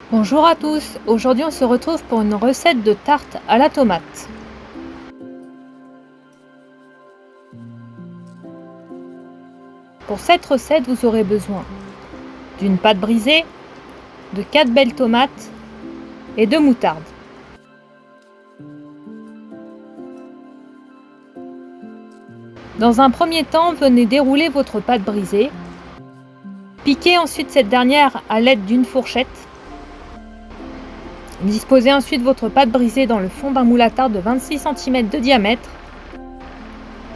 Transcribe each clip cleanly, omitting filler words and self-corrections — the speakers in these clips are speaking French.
Bonjour à tous, aujourd'hui on se retrouve pour une recette de tarte à la tomate. Pour cette recette, vous aurez besoin d'une pâte brisée, de 4 belles tomates et de moutarde. Dans un premier temps, venez dérouler votre pâte brisée. Piquez ensuite cette dernière à l'aide d'une fourchette. Disposez ensuite votre pâte brisée dans le fond d'un moule à tarte de 26 cm de diamètre.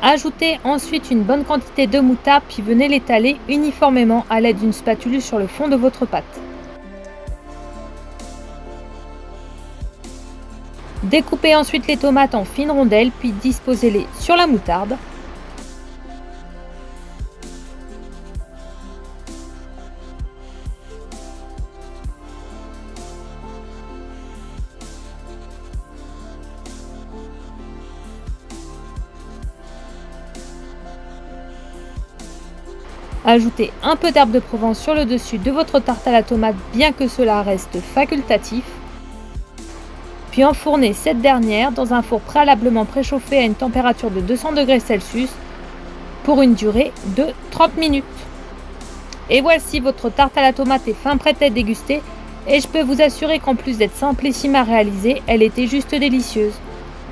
Ajoutez ensuite une bonne quantité de moutarde puis venez l'étaler uniformément à l'aide d'une spatule sur le fond de votre pâte. Découpez ensuite les tomates en fines rondelles puis disposez-les sur la moutarde. Ajoutez un peu d'herbe de Provence sur le dessus de votre tarte à la tomate, bien que cela reste facultatif. Puis enfournez cette dernière dans un four préalablement préchauffé à une température de 200 degrés Celsius pour une durée de 30 minutes. Et voici, votre tarte à la tomate est fin prête à être dégustée et je peux vous assurer qu'en plus d'être simplissime à réaliser, elle était juste délicieuse.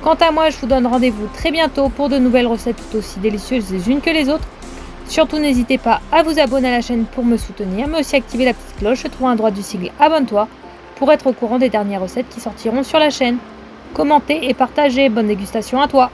Quant à moi, je vous donne rendez-vous très bientôt pour de nouvelles recettes tout aussi délicieuses les unes que les autres. Surtout n'hésitez pas à vous abonner à la chaîne pour me soutenir, mais aussi activer la petite cloche trouvant à droite du sigle abonne-toi pour être au courant des dernières recettes qui sortiront sur la chaîne. Commentez et partagez, bonne dégustation à toi!